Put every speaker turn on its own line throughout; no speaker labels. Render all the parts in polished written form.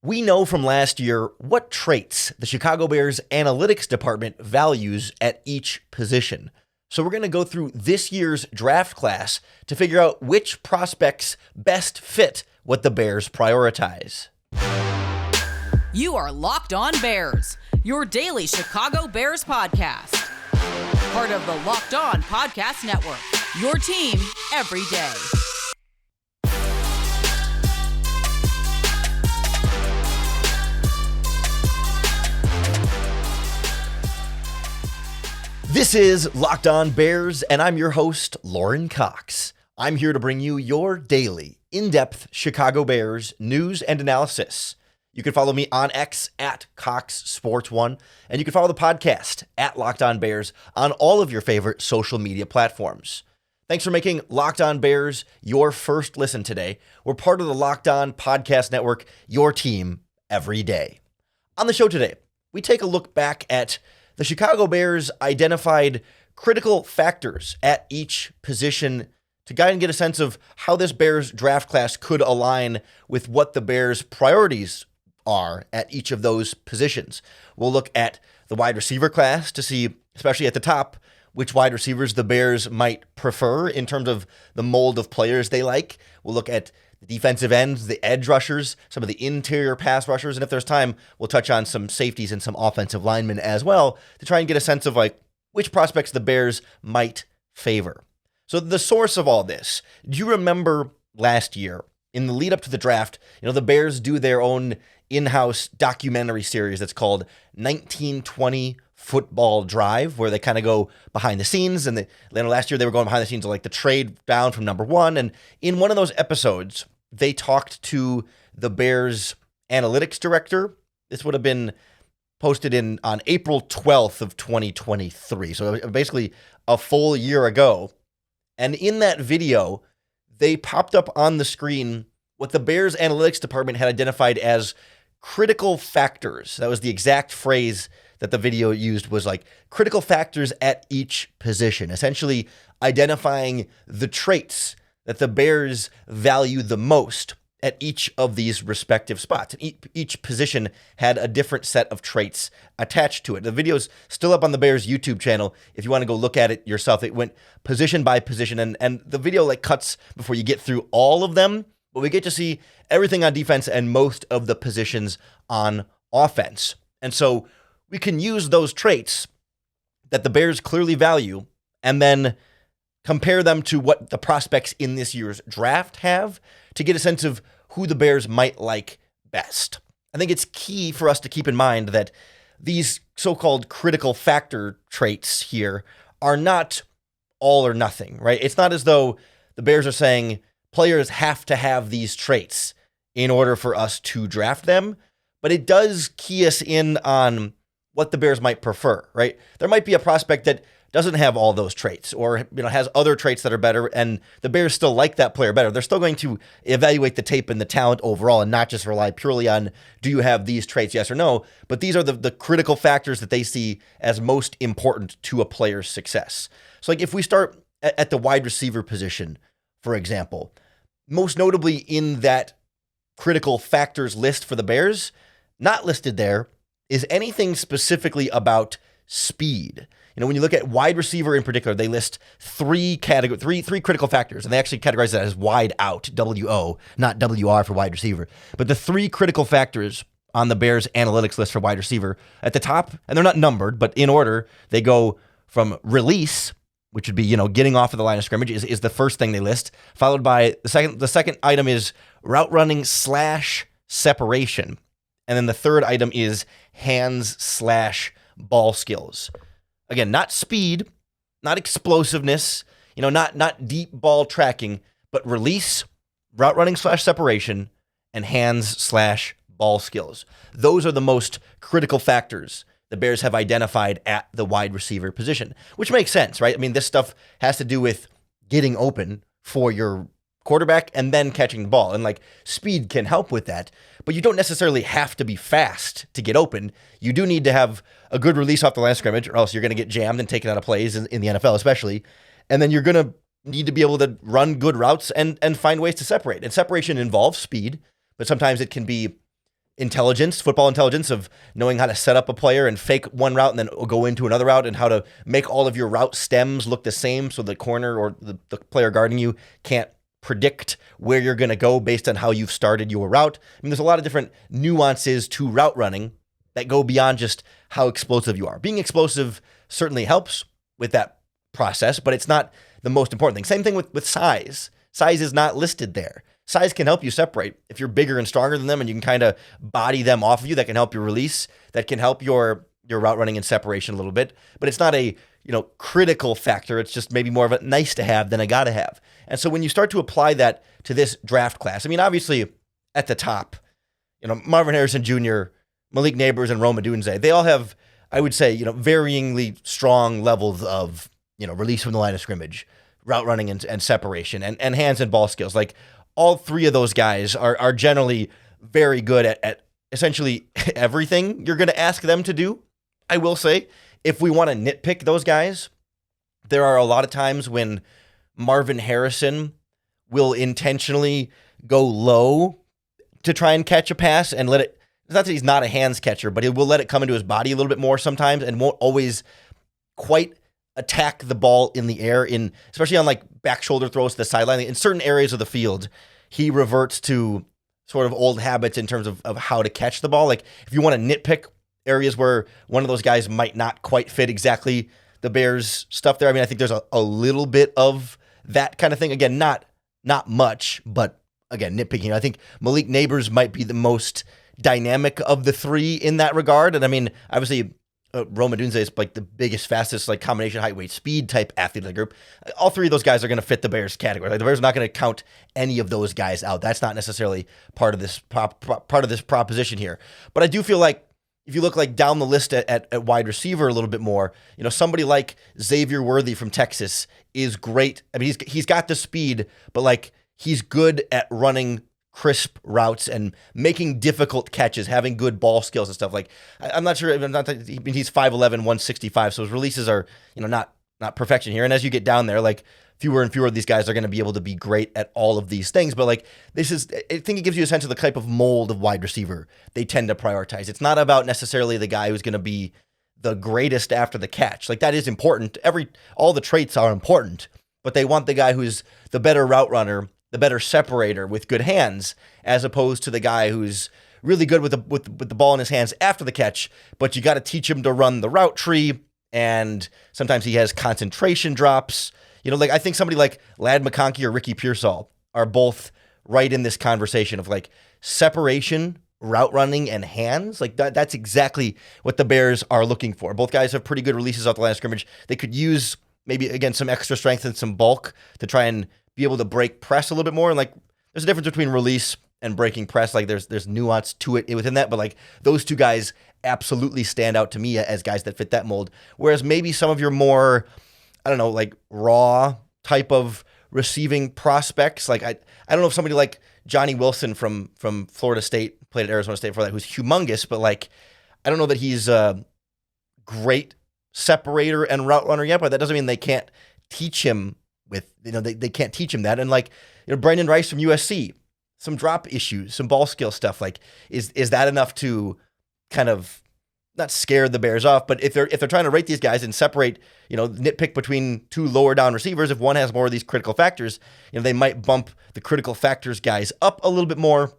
We know from last year what traits the Chicago Bears analytics department values at each position. So we're going to go through this year's draft class to figure out which prospects best fit what the Bears prioritize.
You are Locked On Bears, your daily Chicago Bears podcast. Part of the Locked On Podcast Network, your team every day.
This is Locked On Bears, and I'm your host, Lauren Cox. I'm here to bring you your daily, in-depth Chicago Bears news and analysis. You can follow me on X at CoxSports1, and you can follow the podcast at Locked On Bears on all of your favorite social media platforms. Thanks for making Locked On Bears your first listen today. We're part of the Locked On Podcast Network, your team every day. On the show today, we take a look back at the Chicago Bears identified critical factors at each position to guide and get a sense of how this Bears draft class could align with what the Bears' priorities are at each of those positions. We'll look at the wide receiver class to see, especially at the top, which wide receivers the Bears might prefer in terms of the mold of players they like. We'll look at the defensive ends, the edge rushers, some of the interior pass rushers, and if there's time, we'll touch on some safeties and some offensive linemen as well to try and get a sense of which prospects the Bears might favor. So the source of all this, do you remember last year in the lead up to the draft, the Bears do their own in-house documentary series that's called 1920 Football Drive, where they kind of go behind the scenes. And last year they were going behind the scenes of the trade down from number one. And in one of those episodes, they talked to the Bears analytics director. This would have been posted on April 12th of 2023. So basically a full year ago. And in that video, they popped up on the screen what the Bears analytics department had identified as critical factors. That was the exact phrase that the video used, was critical factors at each position, essentially identifying the traits that the Bears value the most at each of these respective spots. And each position had a different set of traits attached to it. The video's still up on the Bears YouTube channel if you want to go look at it yourself. It went position by position, and the video cuts before you get through all of them, but we get to see everything on defense and most of the positions on offense. And so we can use those traits that the Bears clearly value and then compare them to what the prospects in this year's draft have to get a sense of who the Bears might like best. I think it's key for us to keep in mind that these so-called critical factor traits here are not all or nothing, right? It's not as though the Bears are saying players have to have these traits in order for us to draft them, but it does key us in on what the Bears might prefer, right? There might be a prospect that doesn't have all those traits or has other traits that are better, and the Bears still like that player better. They're still going to evaluate the tape and the talent overall and not just rely purely on, do you have these traits, yes or no? But these are the critical factors that they see as most important to a player's success. So if we start at the wide receiver position, for example, most notably in that critical factors list for the Bears, not listed there is anything specifically about speed. When you look at wide receiver in particular, they list three critical factors, and they actually categorize that as wide out, WO, not WR for wide receiver. But the three critical factors on the Bears analytics list for wide receiver at the top, and they're not numbered, but in order, they go from release, which would be, getting off of the line of scrimmage is the first thing they list, followed by the second item is route running / separation. And then the third item is hands / ball skills. Again, not speed, not explosiveness, not deep ball tracking, but release, route running / separation, and hands / ball skills. Those are the most critical factors the Bears have identified at the wide receiver position, which makes sense, right? This stuff has to do with getting open for your quarterback and then catching the ball. And speed can help with that, but you don't necessarily have to be fast to get open. You do need to have a good release off the line of scrimmage, or else you're going to get jammed and taken out of plays in the NFL especially. And then you're going to need to be able to run good routes and find ways to separate. And separation involves speed, but sometimes it can be intelligence, football intelligence of knowing how to set up a player and fake one route and then go into another route, and how to make all of your route stems look the same so the corner or the player guarding you can't predict where you're going to go based on how you've started your route. I mean, there's a lot of different nuances to route running that go beyond just how explosive you are. Being explosive certainly helps with that process, but it's not the most important thing. Same thing with size. Size is not listed there. Size can help you separate. If you're bigger and stronger than them and you can kind of body them off of you, that can help your release. That can help your route running and separation a little bit. But it's not a critical factor. It's just maybe more of a nice to have than a gotta have. And so when you start to apply that to this draft class, I mean, obviously at the top, Marvin Harrison Jr., Malik Neighbors, and Rome Odunze, they all have, I would say, varyingly strong levels of, release from the line of scrimmage, route running and separation, and hands and ball skills. Like, all three of those guys are generally very good at essentially everything you're going to ask them to do. I will say, if we want to nitpick those guys, there are a lot of times when Marvin Harrison will intentionally go low to try and catch a pass and let it, it's not that he's not a hands catcher, but he will let it come into his body a little bit more sometimes and won't always quite attack the ball in the air, especially on like back shoulder throws to the sideline. In certain areas of the field, he reverts to sort of old habits in terms of how to catch the ball. Like, if you want to nitpick areas where one of those guys might not quite fit exactly the Bears stuff there, I mean, I think there's a little bit of that kind of thing. Again, not much, but again, nitpicking. I think Malik Neighbors might be the most dynamic of the three in that regard. And I mean, obviously, Rome Odunze is like the biggest, fastest, like combination height, weight, speed type athlete in the group. All three of those guys are going to fit the Bears category. Like, the Bears are not going to count any of those guys out. That's not necessarily part of this proposition here. But I do feel like if you look like down the list at wide receiver a little bit more, somebody like Xavier Worthy from Texas is great. I mean, he's got the speed, but like, he's good at running crisp routes and making difficult catches, having good ball skills and stuff. Like, I'm not sure. He's 5'11", 165, so his releases are, not perfection here. And as you get down there, like, fewer and fewer of these guys are going to be able to be great at all of these things. But like, I think it gives you a sense of the type of mold of wide receiver they tend to prioritize. It's not about necessarily the guy who's going to be the greatest after the catch. Like, that is important. All the traits are important, but they want the guy who's the better route runner, the better separator with good hands, as opposed to the guy who's really good with the ball in his hands after the catch, but you got to teach him to run the route tree, and sometimes he has concentration drops. Like, I think somebody like Ladd McConkey or Ricky Pearsall are both right in this conversation of like separation, route running, and hands. Like, that's exactly what the Bears are looking for. Both guys have pretty good releases off the line of scrimmage. They could use maybe, again, some extra strength and some bulk to try and be able to break press a little bit more. And like, there's a difference between release and breaking press. Like, there's nuance to it within that, but like, those two guys absolutely stand out to me as guys that fit that mold. Whereas maybe some of your more, I don't know, like raw type of receiving prospects, like I don't know if somebody like Johnny Wilson from Florida State, played at Arizona State before that, who's humongous, but like, I don't know that he's a great separator and route runner yet, but that doesn't mean they can't teach him they can't teach him that. And like, Brandon Rice from USC, some drop issues, some ball skill stuff. Like, is that enough to kind of not scare the Bears off? But if they're trying to rate these guys and separate, nitpick between two lower down receivers, if one has more of these critical factors, they might bump the critical factors guys up a little bit more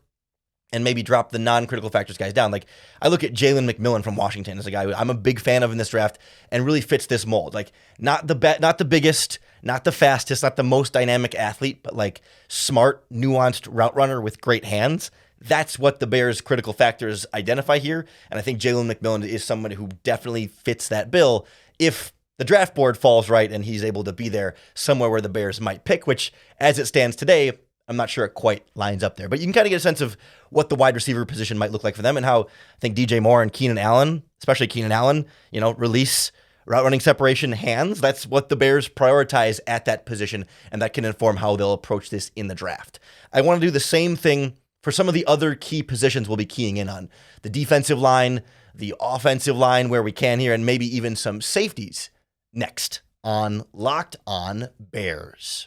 and maybe drop the non-critical factors guys down. Like, I look at Jalen McMillan from Washington as a guy who I'm a big fan of in this draft and really fits this mold. Like, not the biggest, not the fastest, not the most dynamic athlete, but like smart, nuanced route runner with great hands. That's what the Bears' critical factors identify here. And I think Jalen McMillan is somebody who definitely fits that bill if the draft board falls right and he's able to be there somewhere where the Bears might pick, which, as it stands today, I'm not sure it quite lines up there. But you can kind of get a sense of what the wide receiver position might look like for them, and how I think DJ Moore and Keenan Allen, especially Keenan Allen, release, route running, separation, hands. That's what the Bears prioritize at that position, and that can inform how they'll approach this in the draft. I want to do the same thing for some of the other key positions we'll be keying in on. The defensive line, the offensive line where we can here, and maybe even some safeties next on Locked On Bears.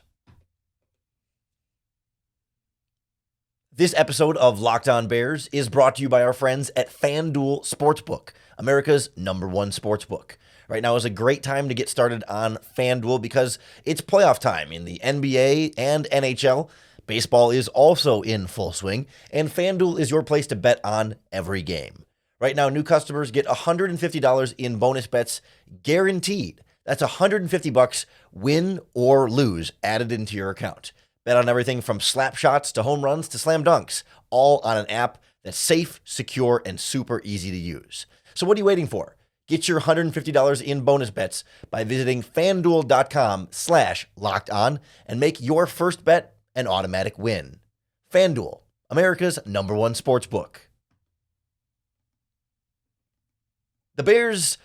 This episode of Locked On Bears is brought to you by our friends at FanDuel Sportsbook, America's #1 sportsbook. Right now is a great time to get started on FanDuel because it's playoff time in the NBA and NHL. Baseball is also in full swing, and FanDuel is your place to bet on every game. Right now, new customers get $150 in bonus bets guaranteed. That's $150 win or lose added into your account. Bet on everything from slap shots to home runs to slam dunks, all on an app that's safe, secure, and super easy to use. So what are you waiting for? Get your $150 in bonus bets by visiting FanDuel.com/lockedon and make your first bet an automatic win. FanDuel, America's #1 sportsbook. The Bears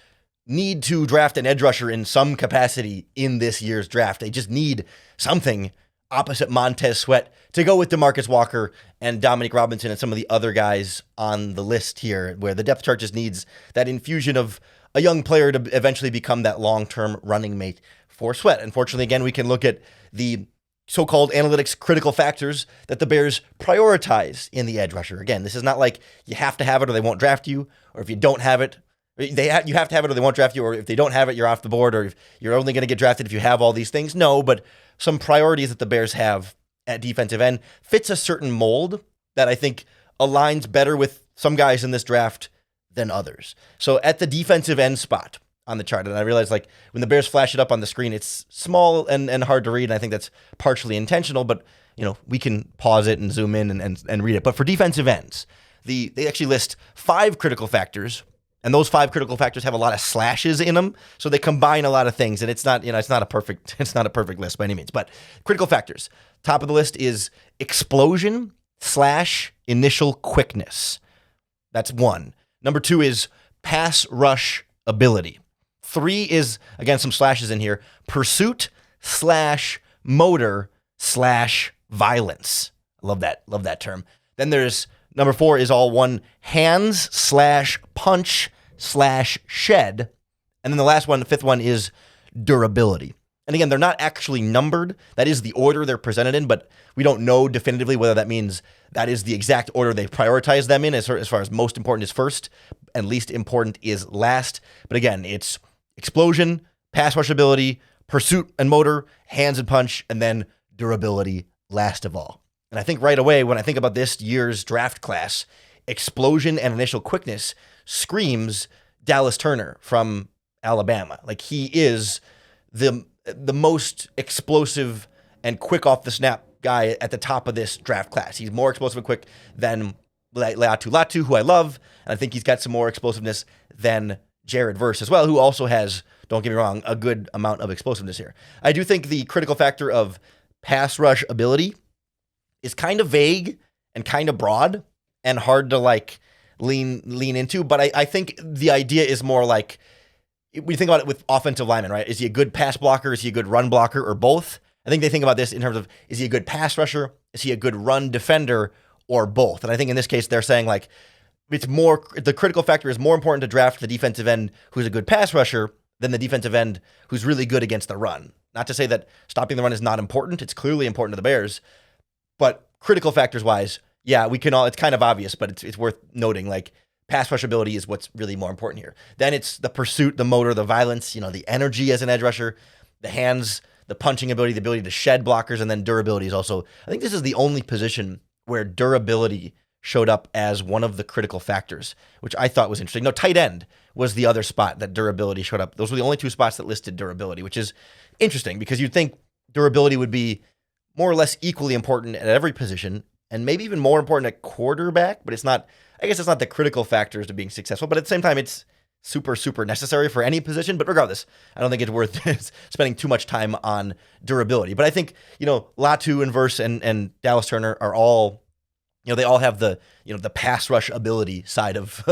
need to draft an edge rusher in some capacity in this year's draft. They just need something opposite Montez Sweat to go with DeMarcus Walker and Dominic Robinson and some of the other guys on the list here, where the depth chart just needs that infusion of a young player to eventually become that long-term running mate for Sweat. Unfortunately, again, we can look at the so-called analytics critical factors that the Bears prioritize in the edge rusher. Again, this is not like you have to have it or they won't draft you, or if you don't have it, you have to have it or they won't draft you, or if they don't have it, you're off the board, or if you're only going to get drafted if you have all these things. No, but some priorities that the Bears have at defensive end fits a certain mold that I think aligns better with some guys in this draft than others. So at the defensive end spot on the chart, and I realize like when the Bears flash it up on the screen, it's small and hard to read, and I think that's partially intentional, but we can pause it and zoom in and read it. But for defensive ends, they actually list 5 critical factors. And those 5 critical factors have a lot of slashes in them, so they combine a lot of things. And it's not a perfect list by any means. But critical factors, top of the list is explosion / initial quickness. That's 1. Number 2 is pass rush ability. 3 is, again, some slashes in here, pursuit / motor / violence. I love that term. Then there's number 4 is all one, hands / punch / shed. And then the last one, the 5th one, is durability. And again, they're not actually numbered. That is the order they're presented in, but we don't know definitively whether that means that is the exact order they prioritize them in, as far as most important is first and least important is last. But again, it's explosion, pass rush ability, pursuit and motor, hands and punch, and then durability last of all. And I think right away, when I think about this year's draft class, explosion and initial quickness screams Dallas Turner from Alabama. Like, he is the most explosive and quick off the snap guy at the top of this draft class. He's more explosive and quick than Latu, who I love. And I think he's got some more explosiveness than Jared Verse as well, who also has, don't get me wrong, a good amount of explosiveness here. I do think the critical factor of pass rush ability is kind of vague and kind of broad and hard to lean into. But I think the idea is more like, we think about it with offensive linemen, right? Is he a good pass blocker? Is he a good run blocker, or both? I think they think about this in terms of, is he a good pass rusher? Is he a good run defender, or both? And I think in this case, they're saying like, the critical factor is more important to draft the defensive end who's a good pass rusher than the defensive end who's really good against the run. Not to say that stopping the run is not important. It's clearly important to the Bears. But critical factors wise, yeah, it's kind of obvious, but it's worth noting, like, pass rush ability is what's really more important here. Then it's the pursuit, the motor, the violence, the energy as an edge rusher, the hands, the punching ability, the ability to shed blockers, and then durability is also, I think this is the only position where durability showed up as one of the critical factors, which I thought was interesting. No, tight end was the other spot that durability showed up. Those were the only 2 spots that listed durability, which is interesting because you'd think durability would be more or less equally important at every position, and maybe even more important at quarterback, but it's not. I guess it's not the critical factors to being successful, but at the same time, it's super, super necessary for any position. But regardless, I don't think it's worth spending too much time on durability. But I think, Latu and Verse and Dallas Turner are all, they all have the, the pass rush ability side of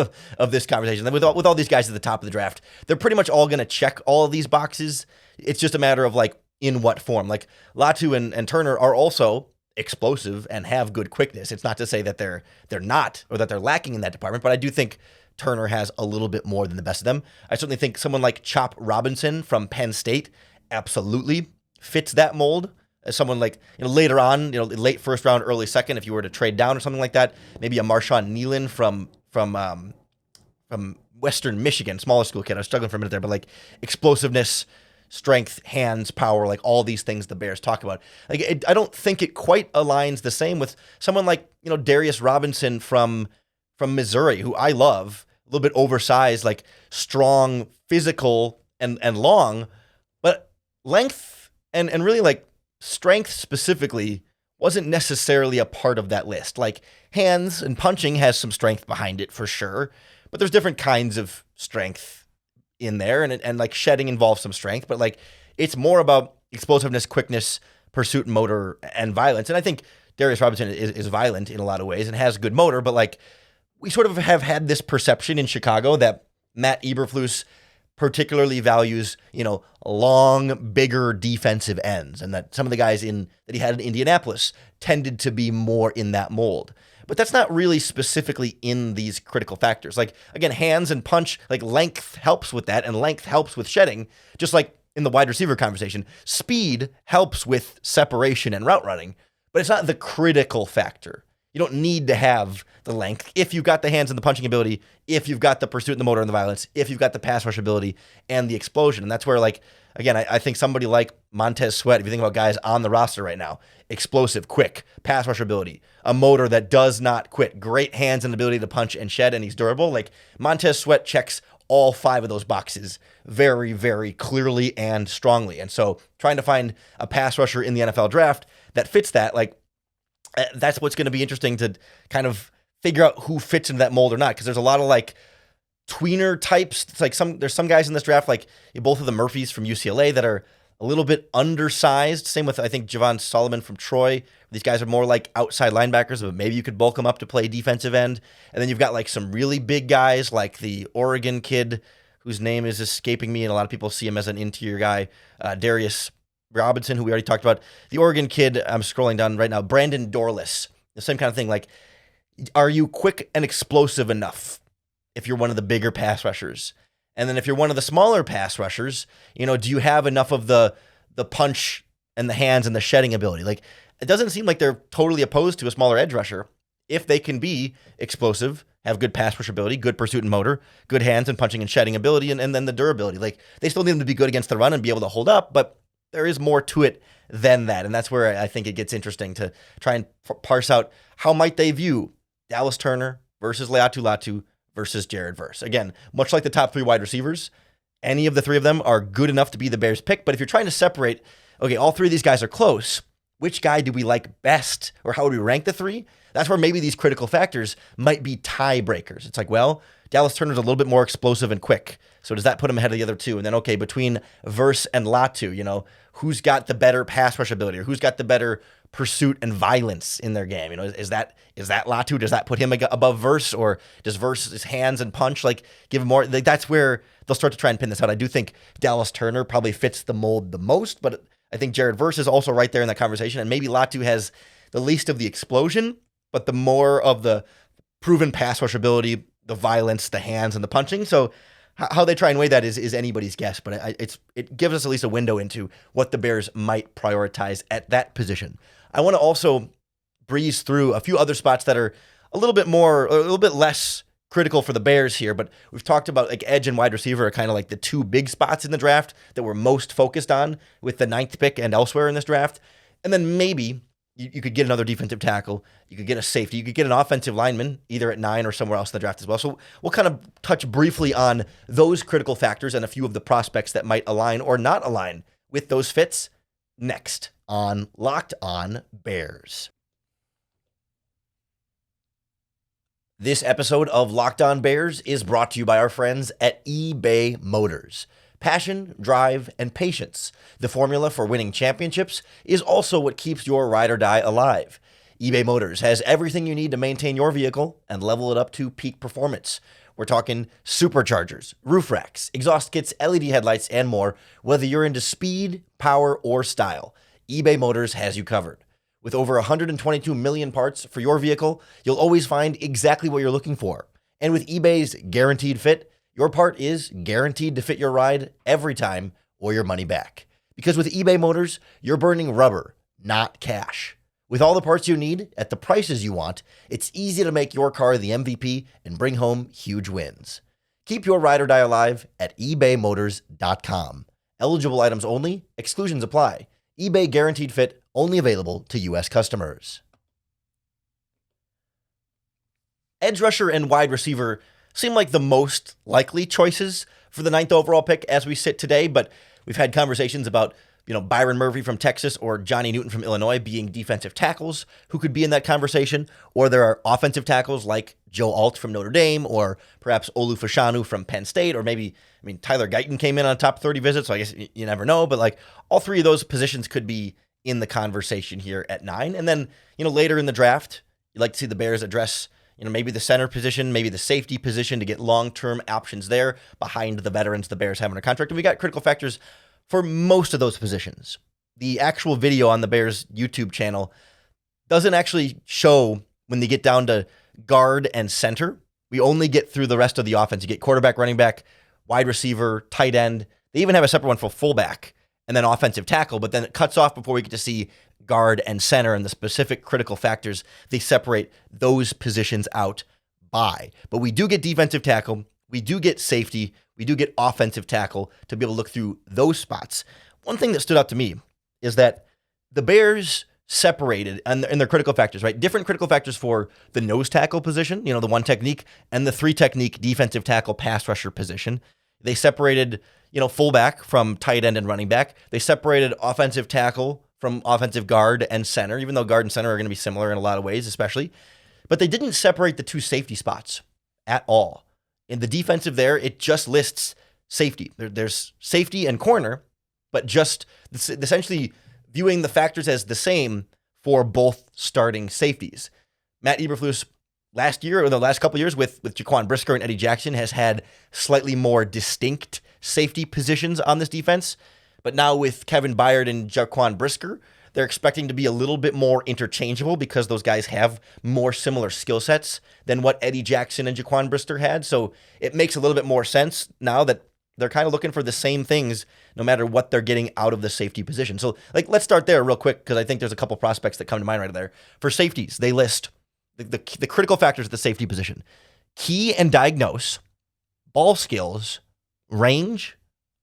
this conversation. And with all these guys at the top of the draft, they're pretty much all going to check all of these boxes. It's just a matter of like, in what form. Like, Latu and Turner are also explosive and have good quickness. It's not to say that they're not, or that they're lacking in that department, but I do think Turner has a little bit more than the best of them. I certainly think someone like Chop Robinson from Penn State absolutely fits that mold. as someone like, later on, late first round, early second, if you were to trade down or something like that, maybe a Marshawn Nealon from Western Michigan, smaller school kid. I was struggling for a minute there, but like explosiveness, strength, hands, power, like all these things the Bears talk about. Like I don't think it quite aligns the same with someone like, Darius Robinson from Missouri, who I love, a little bit oversized, like strong, physical, and long, but length and really like strength specifically wasn't necessarily a part of that list. Like hands and punching has some strength behind it for sure, but there's different kinds of strength in there, and like shedding involves some strength, but like it's more about explosiveness, quickness, pursuit, motor, and violence. And I think Darius Robinson is violent in a lot of ways and has good motor, but like we sort of have had this perception in Chicago that Matt Eberflus particularly values, long, bigger defensive ends, and that some of the guys that he had in Indianapolis tended to be more in that mold. But that's not really specifically in these critical factors. Like, again, hands and punch, like length helps with that, and length helps with shedding, just like in the wide receiver conversation. Speed helps with separation and route running, but it's not the critical factor. You don't need to have the length if you've got the hands and the punching ability, if you've got the pursuit and the motor and the violence, if you've got the pass rush ability and the explosion. And that's where, like, again, I think somebody like Montez Sweat, if you think about guys on the roster right now, explosive, quick, pass rush ability, a motor that does not quit, great hands and ability to punch and shed, and he's durable. Like, Montez Sweat checks all 5 of those boxes very, very clearly and strongly. And so trying to find a pass rusher in the NFL draft that fits that, like, that's what's going to be interesting to kind of figure out who fits into that mold or not. Because there's a lot of like tweener types. It's like there's some guys in this draft, like both of the Murphys from UCLA, that are a little bit undersized. Same with, I think, Javon Solomon from Troy. These guys are more like outside linebackers, but maybe you could bulk them up to play defensive end. And then you've got like some really big guys like the Oregon kid whose name is escaping me, and a lot of people see him as an interior guy, Darius Robinson, who we already talked about. The Oregon kid, I'm scrolling down right now, Brandon Dorless. The same kind of thing. Like, are you quick and explosive enough if you're one of the bigger pass rushers? And then if you're one of the smaller pass rushers, do you have enough of the punch and the hands and the shedding ability? Like, it doesn't seem like they're totally opposed to a smaller edge rusher if they can be explosive, have good pass rush ability, good pursuit and motor, good hands and punching and shedding ability, and then the durability. Like, they still need them to be good against the run and be able to hold up, but there is more to it than that. And that's where I think it gets interesting to try and parse out how might they view Dallas Turner versus Leatu Latu versus Jared Verse. Again, much like the top 3 wide receivers, any of the 3 of them are good enough to be the Bears pick. But if you're trying to separate, okay, all 3 of these guys are close, which guy do we like best, or how would we rank the 3? That's where maybe these critical factors might be tiebreakers. It's like, well, Dallas Turner's a little bit more explosive and quick, so does that put him ahead of the other 2? And then, okay, between Verse and Latu, who's got the better pass rush ability, or who's got the better pursuit and violence in their game? Is that Latu? Does that put him above Verse, or does Verse's hands and punch give him more? Like, that's where they'll start to try and pin this out. I do think Dallas Turner probably fits the mold the most, but I think Jared Verse is also right there in that conversation, and maybe Latu has the least of the explosion, but the more of the proven pass rush ability, the violence, the hands, and the punching. So how they try and weigh that is anybody's guess, but it gives us at least a window into what the Bears might prioritize at that position. I want to also breeze through a few other spots that are a little bit less critical for the Bears here, but we've talked about like edge and wide receiver are kind of like the 2 big spots in the draft that we're most focused on with the 9th pick and elsewhere in this draft. And then maybe you could get another defensive tackle, you could get a safety, you could get an offensive lineman either at 9 or somewhere else in the draft as well. So we'll kind of touch briefly on those critical factors and a few of the prospects that might align or not align with those fits next on Locked On Bears. This episode of Locked On Bears is brought to you by our friends at eBay Motors. Passion, drive, and patience. The formula for winning championships is also what keeps your ride or die alive. eBay Motors has everything you need to maintain your vehicle and level it up to peak performance. We're talking superchargers, roof racks, exhaust kits, LED headlights, and more. Whether you're into speed, power, or style, eBay Motors has you covered. With over 122 million parts for your vehicle, you'll always find exactly what you're looking for. And with eBay's Guaranteed Fit, your part is guaranteed to fit your ride every time or your money back. Because with eBay Motors, you're burning rubber, not cash. With all the parts you need at the prices you want, it's easy to make your car the MVP and bring home huge wins. Keep your ride or die alive at ebaymotors.com. Eligible items only. Exclusions apply. eBay Guaranteed Fit, only available to U.S. customers. Edge rusher and wide receiver seem like the most likely choices for the 9th overall pick as we sit today, but we've had conversations about Byron Murphy from Texas or Johnny Newton from Illinois being defensive tackles who could be in that conversation, or there are offensive tackles like Joe Alt from Notre Dame, or perhaps Olu Fashanu from Penn State, or Tyler Guyton came in on top 30 visits, so I guess you never know, but all three of those positions could be in the conversation here at 9. And then, later in the draft, you'd like to see the Bears address maybe the center position, maybe the safety position to get long-term options there behind the veterans the Bears have under contract. And we got critical factors for most of those positions. The actual video on the Bears YouTube channel doesn't actually show when they get down to guard and center. We only get through the rest of the offense. You get quarterback, running back, wide receiver, tight end. They even have a separate one for fullback and then offensive tackle, but then it cuts off before we get to see guard and center and the specific critical factors they separate those positions out by. But we do get defensive tackle, we do get safety, we do get offensive tackle to be able to look through those spots. One thing that stood out to me is that the Bears separated in their critical factors, right? Different critical factors for the nose tackle position, the one technique, and the 3 technique defensive tackle pass rusher position. They separated, fullback from tight end and running back. They separated offensive tackle from offensive guard and center, even though guard and center are going to be similar in a lot of ways, especially. But they didn't separate the 2 safety spots at all. In the defensive there, it just lists safety. There's safety and corner, but just essentially viewing the factors as the same for both starting safeties. Matt Eberflus last year, or the last couple of years with Jaquan Brisker and Eddie Jackson, has had slightly more distinct safety positions on this defense. But now with Kevin Byard and Jaquan Brisker, they're expecting to be a little bit more interchangeable because those guys have more similar skill sets than what Eddie Jackson and Jaquan Brisker had. So it makes a little bit more sense now that they're kind of looking for the same things no matter what they're getting out of the safety position. So let's start there real quick because I think there's a couple prospects that come to mind right there. For safeties, they list the critical factors at the safety position: key and diagnose, ball skills, range,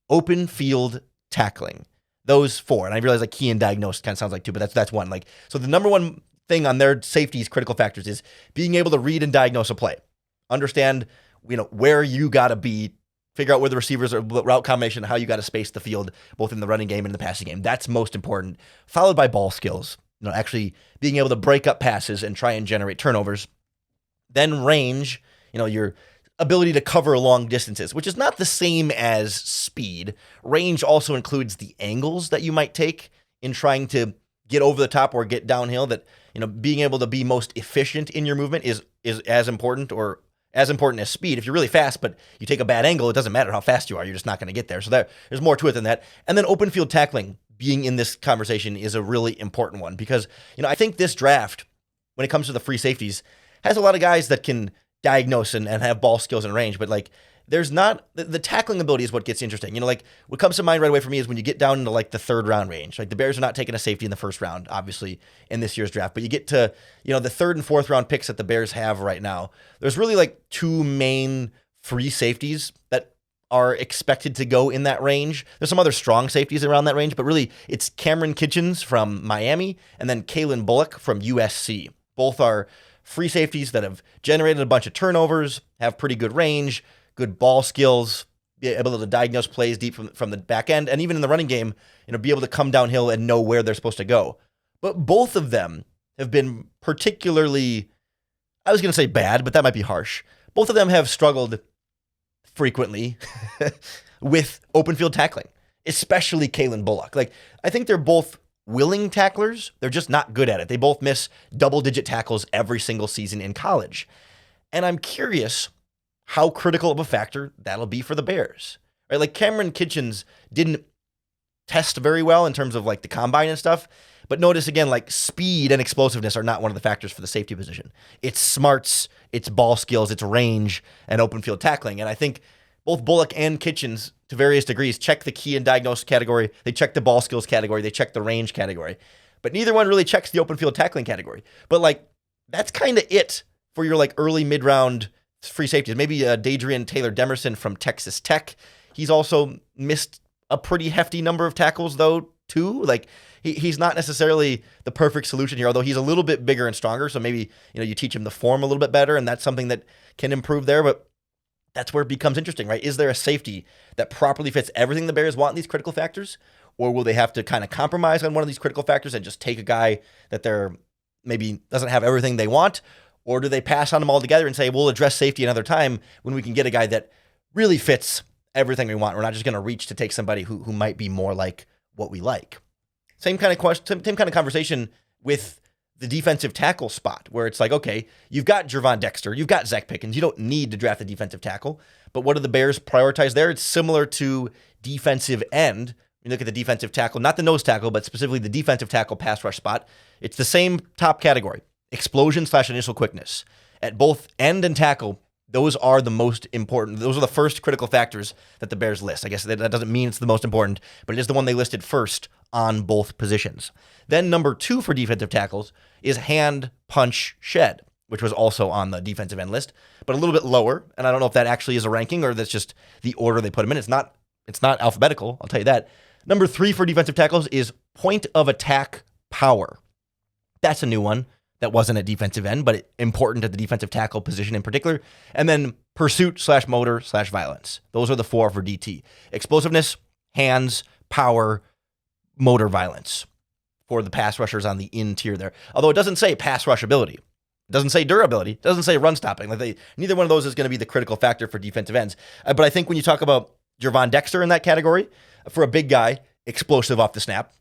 open field tackling. Those 4. And I realize key and diagnose kind of sounds like 2, but that's one. So the number one thing on their safety's critical factors is being able to read and diagnose a play. Understand, where you got to be, figure out where the receivers are, route combination, how you got to space the field, both in the running game and in the passing game. That's most important. Followed by ball skills, actually being able to break up passes and try and generate turnovers. Then range, your ability to cover long distances, which is not the same as speed. Range also includes the angles that you might take in trying to get over the top or get downhill, that, being able to be most efficient in your movement is as important or as important as speed. If you're really fast, but you take a bad angle, it doesn't matter how fast you are. You're just not going to get there. So there's more to it than that. And then open field tackling being in this conversation is a really important one because, I think this draft, when it comes to the free safeties, has a lot of guys that can diagnose and have ball skills and range, but there's not the tackling ability is what gets interesting. What comes to mind right away for me is when you get down into the 3rd round range. The Bears are not taking a safety in the 1st round, obviously, in this year's draft, but you get to, the 3rd and 4th round picks that the Bears have right now. There's really 2 main free safeties that are expected to go in that range. There's some other strong safeties around that range, but really it's Cameron Kitchens from Miami and then Kalen Bullock from USC. Both are free safeties that have generated a bunch of turnovers, have pretty good range, good ball skills, be able to diagnose plays deep from the back end, and even in the running game, be able to come downhill and know where they're supposed to go. But both of them have been particularly, I was going to say bad, but that might be harsh. Both of them have struggled frequently with open field tackling, especially Kalen Bullock. I think they're both willing tacklers. They're just not good at it. They both miss double-digit tackles every single season in college. And I'm curious how critical of a factor that'll be for the Bears. Right? Cameron Kitchens didn't test very well in terms of the combine and stuff, but notice again, speed and explosiveness are not one of the factors for the safety position. It's smarts, it's ball skills, it's range, and open field tackling. And I think both Bullock and Kitchens, to various degrees, check the key and diagnose category. They check the ball skills category. They check the range category. but neither one really checks the open field tackling category. But like, that's kind of it for your like early mid-round free safeties. Maybe Dadrian Taylor Demerson from Texas Tech. He's also missed a pretty hefty number of tackles though, too. Like, he's not necessarily the perfect solution here, although he's a little bit bigger and stronger. So maybe, you teach him the form a little bit better, and that's something that can improve there. But that's where it becomes interesting, right? Is there a safety that properly fits everything the Bears want in these critical factors? Or will they have to kind of compromise on one of these critical factors and just take a guy that they're maybe doesn't have everything they want? Or do they pass on them all together and say, we'll address safety another time when we can get a guy that really fits everything we want? We're not just going to reach to take somebody who might be more like what we like. Same kind of question, same kind of conversation with the defensive tackle spot, where it's like, okay, you've got Gervon Dexter, you've got Zach Pickens, you don't need to draft a defensive tackle, but what do the Bears prioritize there? It's similar to defensive end. You look at the defensive tackle, not the nose tackle, but specifically the defensive tackle pass rush spot. It's the same top category, explosion/initial quickness. At both end and tackle, those are the most important. Those are the first critical factors that the Bears list. I guess that doesn't mean it's the most important, but it is the one they listed first on both positions. Then number 2 for defensive tackles is hand, punch, shed, which was also on the defensive end list, but a little bit lower. And I don't know if that actually is a ranking or that's just the order they put them in. It's not alphabetical, I'll tell you that. Number 3 for defensive tackles is point of attack power. That's a new one that wasn't at defensive end, but important at the defensive tackle position in particular. And then pursuit/motor/violence. Those are the 4 for DT. Explosiveness, hands, power, motor violence for the pass rushers on the in tier there. Although it doesn't say pass rush ability. It doesn't say durability. It doesn't say run stopping. Neither one of those is going to be the critical factor for defensive ends. But I think when you talk about Gervon Dexter in that category, for a big guy, explosive off the snap,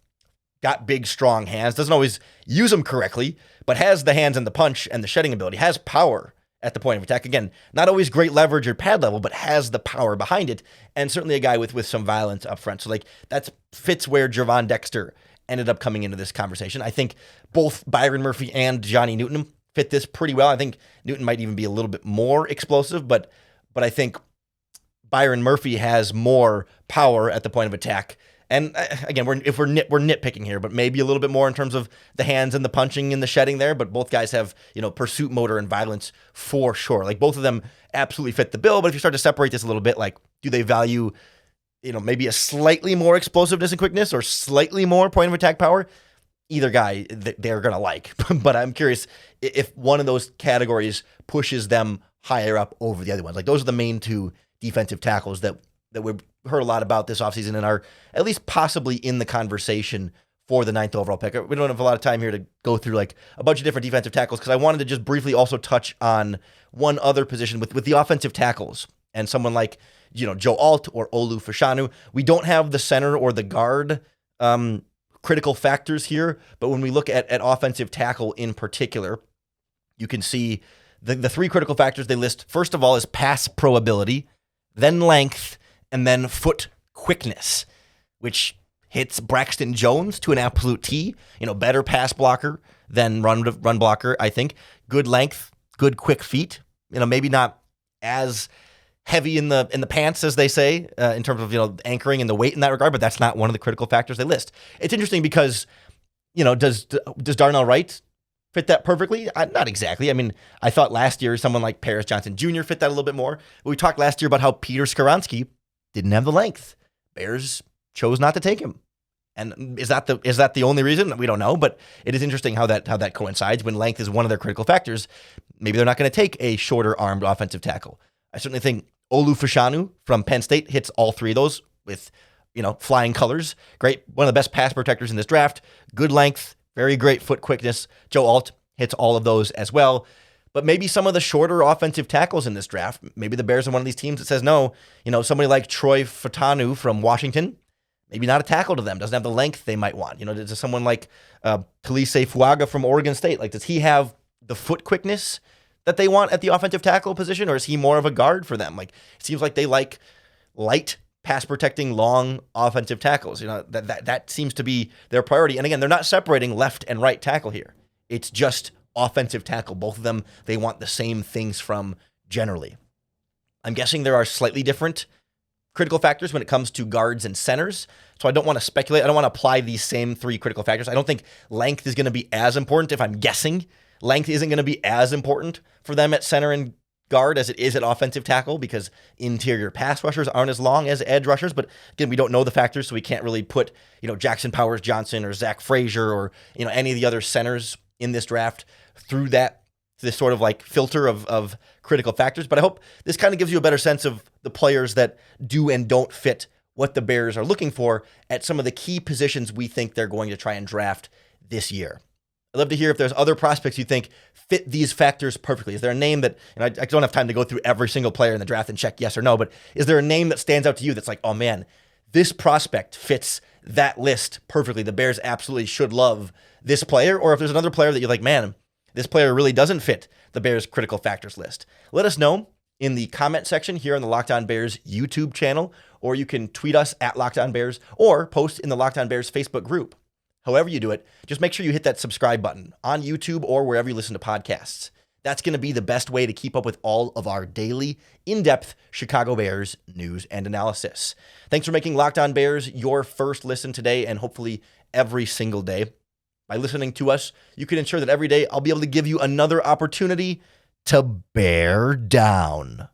got big, strong hands, doesn't always use them correctly, but has the hands and the punch and the shedding ability, has power at the point of attack. Again, not always great leverage or pad level, but has the power behind it, and certainly a guy with some violence up front. So like that fits where Gervon Dexter ended up coming into this conversation. I think both Byron Murphy and Johnny Newton fit this pretty well. I think Newton might even be a little bit more explosive, but I think Byron Murphy has more power at the point of attack. And again, we're nitpicking here, but maybe a little bit more in terms of the hands and the punching and the shedding there. But both guys have, pursuit, motor, and violence for sure. Like both of them absolutely fit the bill. But if you start to separate this a little bit, like do they value, maybe a slightly more explosiveness and quickness or slightly more point of attack power? Either guy they're going to like. But I'm curious if one of those categories pushes them higher up over the other ones. Like those are the main 2 defensive tackles that we've heard a lot about this offseason and are at least possibly in the conversation for the 9th overall pick. We don't have a lot of time here to go through like a bunch of different defensive tackles because I wanted to just briefly also touch on one other position with the offensive tackles and someone like, Joe Alt or Olu Fashanu. We don't have the center or the guard critical factors here, but when we look at offensive tackle in particular, you can see the 3 critical factors they list. First of all is pass pro ability, then length, and then foot quickness, which hits Braxton Jones to an absolute T. Better pass blocker than run blocker, I think. Good length, good quick feet. Maybe not as heavy in the pants, as they say, in terms of, anchoring and the weight in that regard, but that's not one of the critical factors they list. It's interesting because, does Darnell Wright fit that perfectly? Not exactly. I mean, I thought last year someone like Paris Johnson Jr. fit that a little bit more. We talked last year about how Peter Skoronski didn't have the length. Bears chose not to take him. And is that the only reason? We don't know, but it is interesting how that coincides when length is one of their critical factors. Maybe they're not going to take a shorter armed offensive tackle. I certainly think Olu Fashanu from Penn State hits all 3 of those with, flying colors. Great. One of the best pass protectors in this draft. Good length, very great foot quickness. Joe Alt hits all of those as well. But maybe some of the shorter offensive tackles in this draft, maybe the Bears are one of these teams that says, no, somebody like Troy Fatanu from Washington, maybe not a tackle to them, doesn't have the length they might want. Does someone like Talise Fuaga from Oregon State, like does he have the foot quickness that they want at the offensive tackle position, or is he more of a guard for them? Like it seems like they like light pass protecting long offensive tackles. That seems to be their priority. And again, they're not separating left and right tackle here. It's just offensive tackle. Both of them, they want the same things from generally. I'm guessing there are slightly different critical factors when it comes to guards and centers. So I don't want to speculate. I don't want to apply these same 3 critical factors. I don't think length is going to be as important. If I'm guessing, length isn't going to be as important for them at center and guard as it is at offensive tackle because interior pass rushers aren't as long as edge rushers. But again, we don't know the factors, so we can't really put, Jackson Powers Johnson or Zach Frazier or, any of the other centers in this draft through this sort of like filter of critical factors. But I hope this kind of gives you a better sense of the players that do and don't fit what the Bears are looking for at some of the key positions we think they're going to try and draft this year. I'd love to hear if there's other prospects you think fit these factors perfectly. Is there a name that, and I don't have time to go through every single player in the draft and check yes or no, but is there a name that stands out to you that's like, oh man, this prospect fits that list perfectly. The Bears absolutely should love this player. Or if there's another player that you're like, man, this player really doesn't fit the Bears critical factors list. Let us know in the comment section here on the Locked On Bears YouTube channel, or you can tweet us at Locked On Bears or post in the Locked On Bears Facebook group. However you do it, just make sure you hit that subscribe button on YouTube or wherever you listen to podcasts. That's going to be the best way to keep up with all of our daily, in-depth Chicago Bears news and analysis. Thanks for making Locked On Bears your first listen today and hopefully every single day. By listening to us, you can ensure that every day I'll be able to give you another opportunity to bear down.